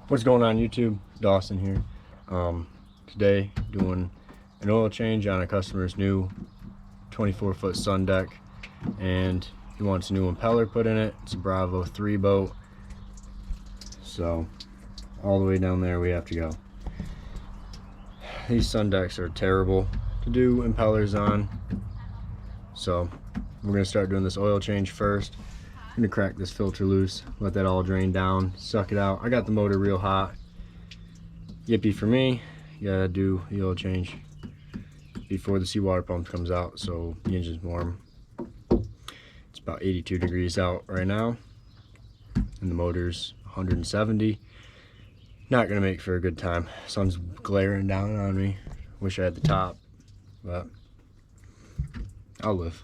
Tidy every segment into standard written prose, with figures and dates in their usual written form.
What's going on YouTube? Dawson here. Today doing an oil change on a customer's new 24-foot sun deck, and he wants a new impeller put in it. It's a Bravo 3 boat, so all the way down there we have to go. These sun decks are terrible to do impellers on, so we're gonna start doing this oil change first. I'm gonna crack this filter loose, let that all drain down, suck it out. I got the motor real hot. Yippee for me. You gotta do the oil change before the seawater pump comes out so the engine's warm. It's about 82 degrees out right now, and the motor's 170. Not gonna make for a good time. Sun's glaring down on me. Wish I had the top, but I'll live.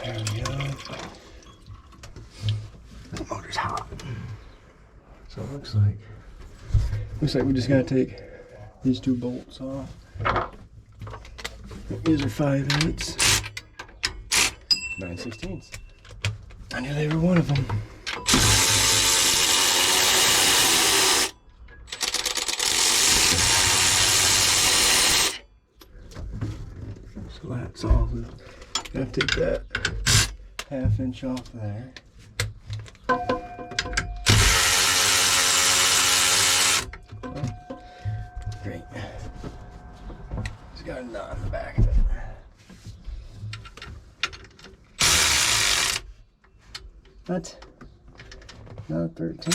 There we go. The motor's hot. So it looks like we just gotta take these two bolts off. These are 5/8, 9/16. I knew they were one of them. So that's all. Gotta take that 1/2 inch off there. Great. It's got a knot in the back of it. What? Not 13.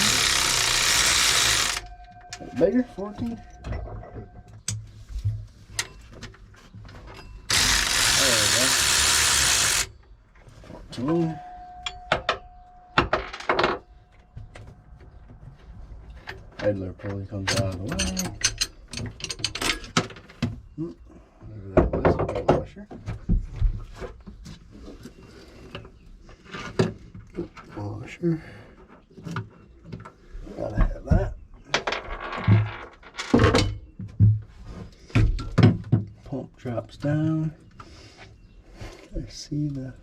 Bigger? 14? There we go. 14. Idler pulley comes out of the way. Whatever that was, a washer. Washer. Gotta have that. Pump drops down. I see the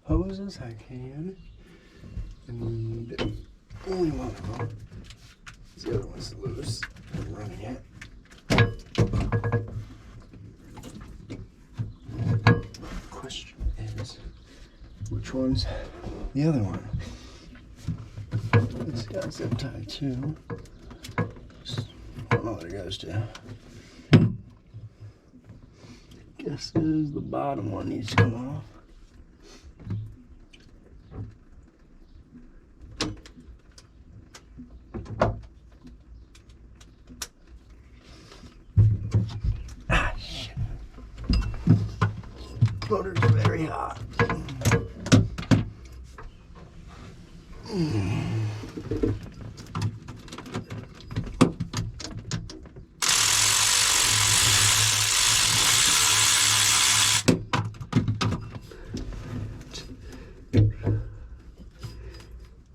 hoses. I can. I need only one of them. The other one's loose. I'm running it. Question is, which one's the other one? It's got zip tie too. Just don't know what it goes to. Guess is the bottom one needs to come off. Ah, shit. Motor's very hot.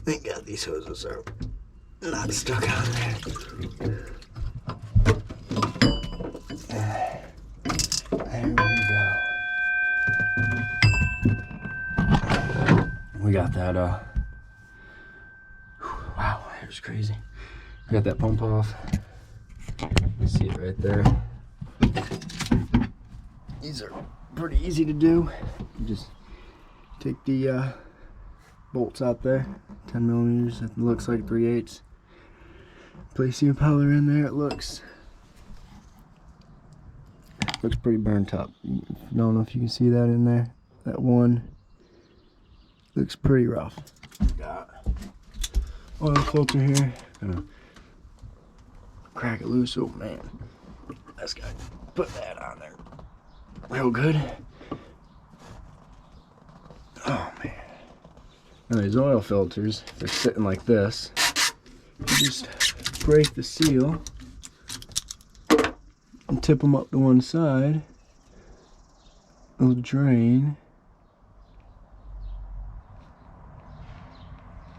Thank God these hoses are not stuck on there. There we go. We got that, wow, that was crazy. We got that pump off. You see it right there. These are pretty easy to do. You just take the bolts out there, 10 millimeters. It looks like 3/8. Place the impeller in there. It looks pretty burnt up. Don't know if you can see that in there. That one looks pretty rough. Got oil filter here. Gonna crack it loose. Oh man, that's got to put that on there real good. Oh man. Now these oil filters, if they're sitting like this, you just break the seal and tip them up to one side. It'll drain.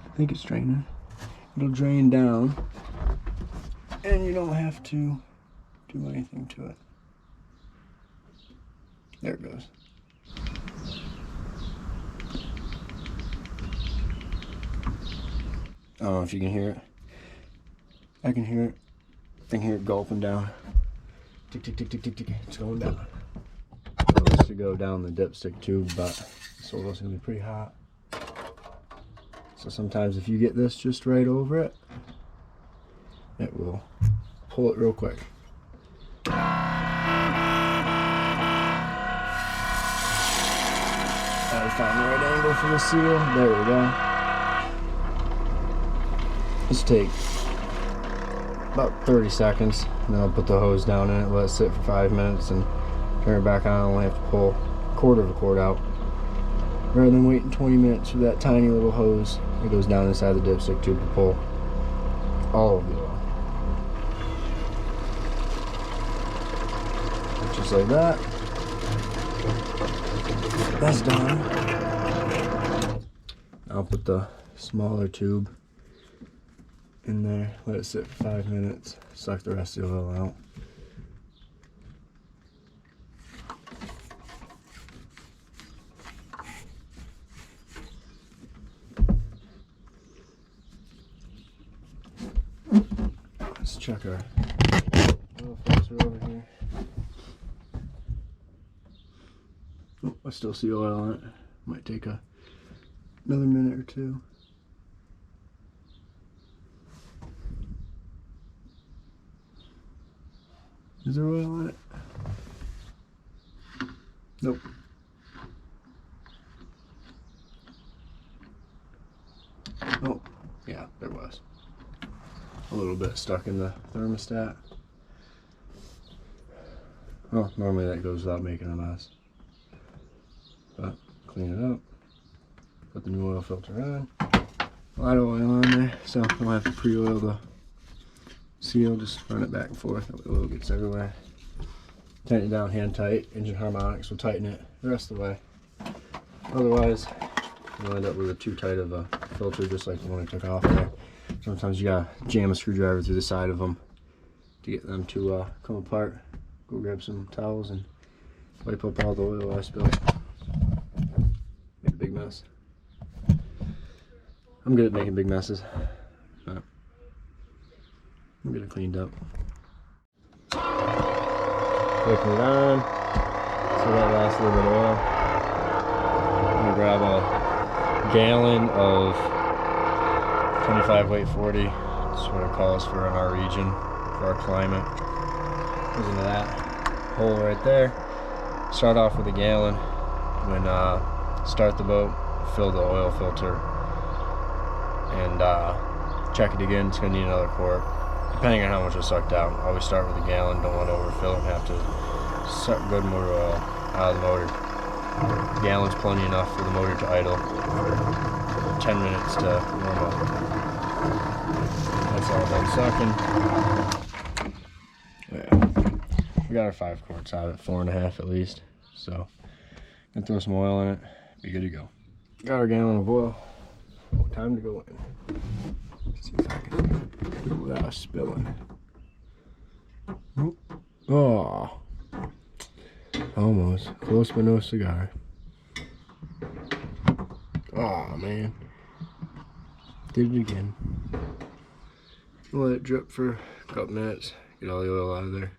I think it's draining. It'll drain down, and you don't have to do anything to it. There it goes. I don't know if you can hear it. I can hear it. I can hear it gulping down. Tick, tick, tick, tick, tick, tick. It's going down. It's supposed to go down the dipstick tube, but this oil's gonna be pretty hot. So sometimes if you get this just right over it, it will pull it real quick. Gotta find the right angle for the seal. There we go. This take about 30 seconds, and then I'll put the hose down in it, let it sit for 5 minutes, and turn it back on. I only have to pull a quarter of a cord out, rather than waiting 20 minutes for that tiny little hose that goes down inside the dipstick tube to pull all of the oil. Just like that. That's done. I'll put the smaller tube in there, let it sit for 5 minutes, suck the rest of the oil out. Let's check our oil filter over here. Oh, I still see oil on it. Might take another minute or two. Is there oil on it? Nope. Oh, yeah, there was. A little bit stuck in the thermostat. Well, normally that goes without making a mess. But clean it up. Put the new oil filter on. A lot of oil on there, so I don't have to pre-oil the seal, just run it back and forth. That way the oil gets everywhere. Tighten it down hand tight. Engine harmonics will tighten it the rest of the way. Otherwise, you'll end up with a too tight of a filter, just like the one I took off there. Sometimes you gotta jam a screwdriver through the side of them to get them to come apart. Go grab some towels and wipe up all the oil I spilled. Made a big mess. I'm good at making big messes, but I'm getting it cleaned up. Flicking it on. So that last little bit of oil. I'm gonna grab a gallon of 25 weight 40. That's what it calls for in our region, for our climate. Goes into that hole right there. Start off with a gallon. When start the boat, fill the oil filter, and check it again. It's gonna need another quart, depending on how much was sucked out. Always start with a gallon. Don't want to overfill it and have to suck good motor oil out of the motor. A gallon's plenty enough for the motor to idle. 10 minutes to warm up. That's all done sucking. Yeah, we got our 5 quarts out of it, 4.5 at least. So, gonna throw some oil in it, be good to go. Got our gallon of oil. Oh, time to go in. Let's see if I can do it without spilling. Oh, almost close, but no cigar. Oh man, did it again. Let it drip for a couple minutes, get all the oil out of there,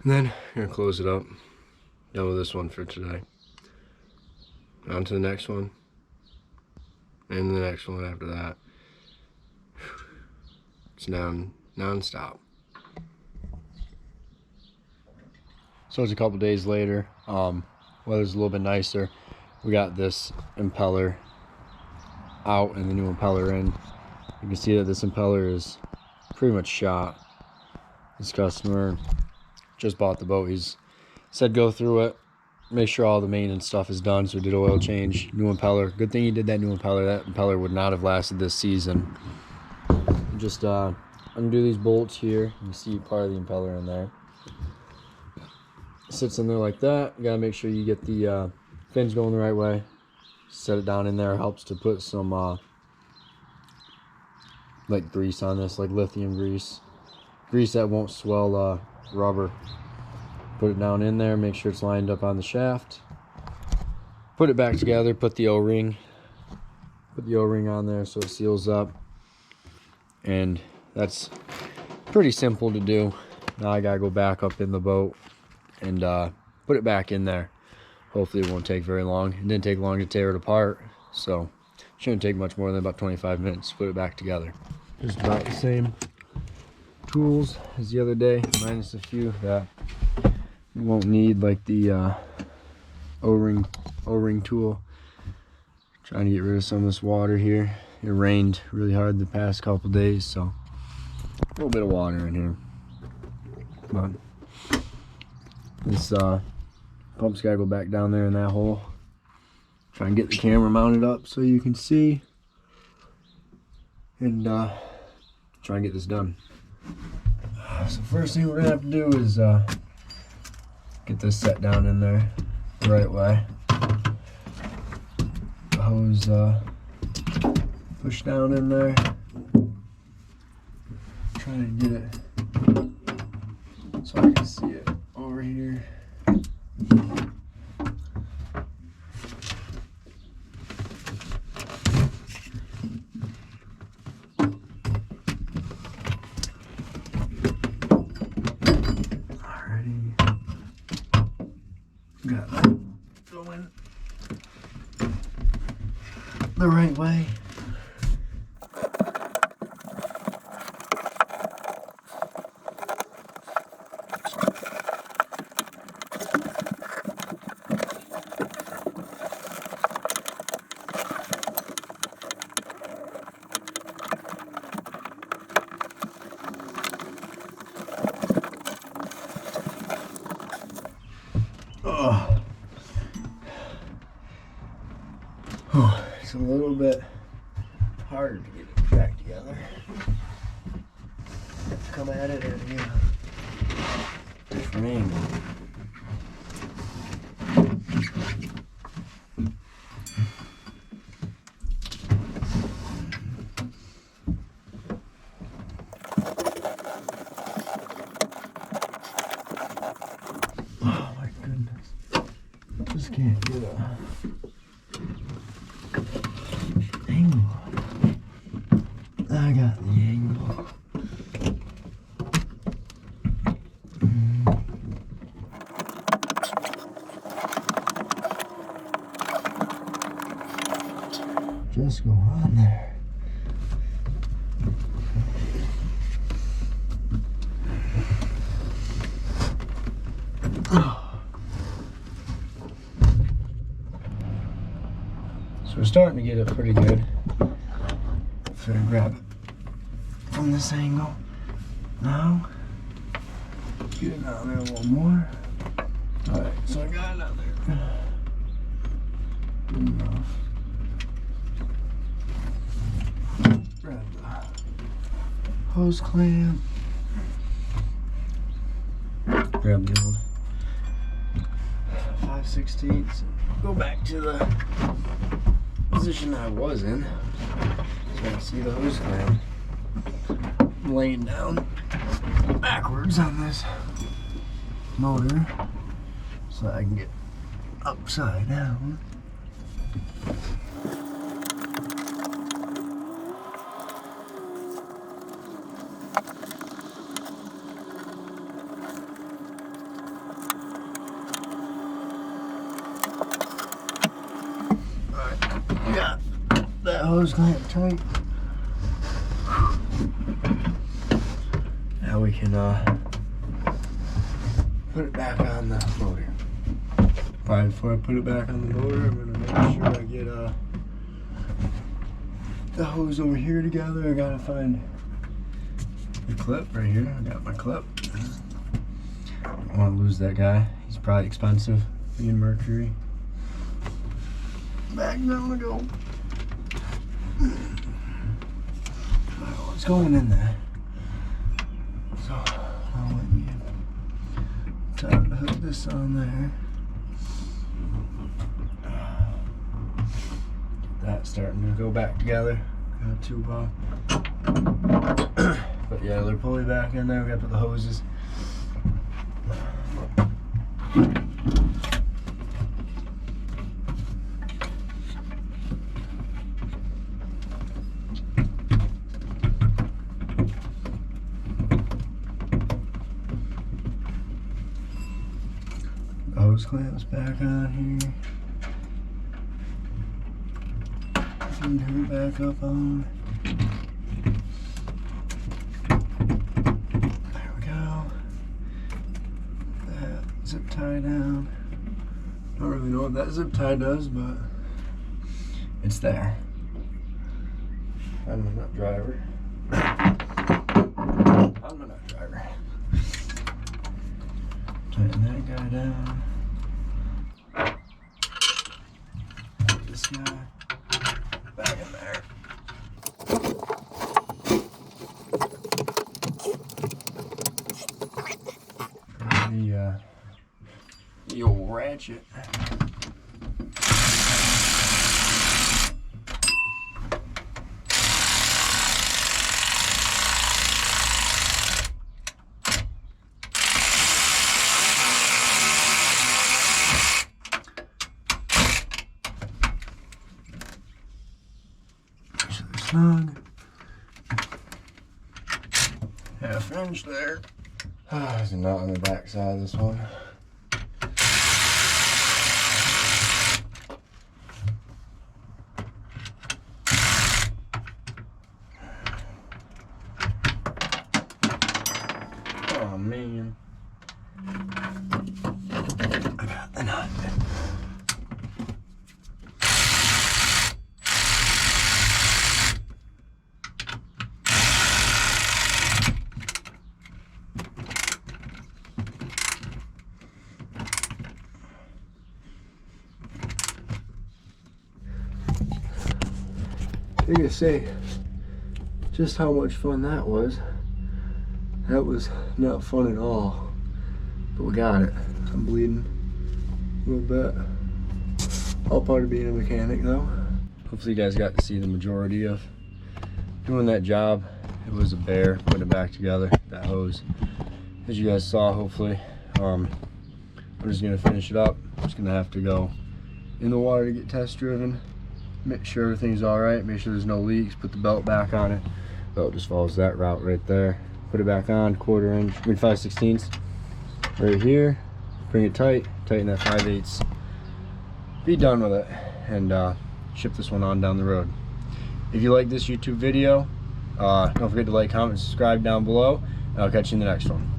and then I'm gonna close it up. Done with this one for today. On to the next one, and the next one after that. It's non-stop. So it's a couple days later. Weather's a little bit nicer. We got this impeller out and the new impeller in. You can see that this impeller is pretty much shot. This customer just bought the boat. He's said go through it make sure all the maintenance stuff is done. So we did oil change, new impeller. Good thing he did that new impeller. That impeller would not have lasted this season. Just undo these bolts here. You can see part of the impeller in there. It sits in there like that. You gotta make sure you get the fins going the right way. Set it down in there. Helps to put some like grease on this, like lithium grease that won't swell rubber. Put it down in there, make sure it's lined up on the shaft. Put it back together, put the O-ring on there so it seals up. And that's pretty simple to do. Now I gotta go back up in the boat and put it back in there. Hopefully it won't take very long. It didn't take long to tear it apart, so shouldn't take much more than about 25 minutes to put it back together. Just about the same tools as the other day, minus a few that you won't need, like the O-ring tool. Trying to get rid of some of this water here. It rained really hard the past couple days, so a little bit of water in here. But this pump's gotta go back down there in that hole. Try and get the camera mounted up so you can see, and try and get this done. So first thing we're gonna have to do is get this set down in there the right way. The hose push down in there. Trying to get it so I can see it over here. Got that going the right way. It's a little bit hard to get it back together. Have to come at it at a different angle. Oh my goodness. Just can't get a angle. I got the angle. Just go on there. So we're starting to get it pretty good. So I grab it from this angle. Now, get it down there a little more. Alright, so I got it out there. Good enough. Grab the hose clamp. Grab the old 5/16. Go back to the position I was in. So I can see the hose clamp. I'm laying down backwards on this motor so I can get upside down. Got that hose clamp tight. Now we can put it back on the motor. Probably before I put it back on the motor, I'm gonna make sure I get the hose over here together. I gotta find the clip right here. I got my clip. I don't want to lose that guy. He's probably expensive. being Mercury. Back down we go. Oh, it's going in there. So I'll let you time to hook this on there. Get that starting to go back together. Got a tube off. But yeah, they're pulley back in there. We got to put the hoses. Hose clamps back on here. Feed her back up on. There we go. That zip tie down. Don't really know what that zip tie does, but it's there. I'm a nut driver. I'm a nut driver. Tighten that guy down. This guy back in there. The old ratchet. Snug. Half inch there. There's a knot on the back side of this one. Oh man. I got the knot. I gotta say just how much fun that was. That was not fun at all, but we got it. I'm bleeding a little bit. All part of being a mechanic though. Hopefully you guys got to see the majority of doing that job. It was a bear putting it back together, that hose, as you guys saw hopefully. I'm just gonna finish it up. I'm just gonna have to go in the water to get test driven. Make sure everything's all right, make sure there's no leaks, put the belt back on it. Belt just follows that route right there. Put it back on, 1/4 inch, 5/16 right here. Bring it tight, tighten that 5/8. Be done with it, and ship this one on down the road. If you like this YouTube video, don't forget to like, comment, and subscribe down below, and I'll catch you in the next one.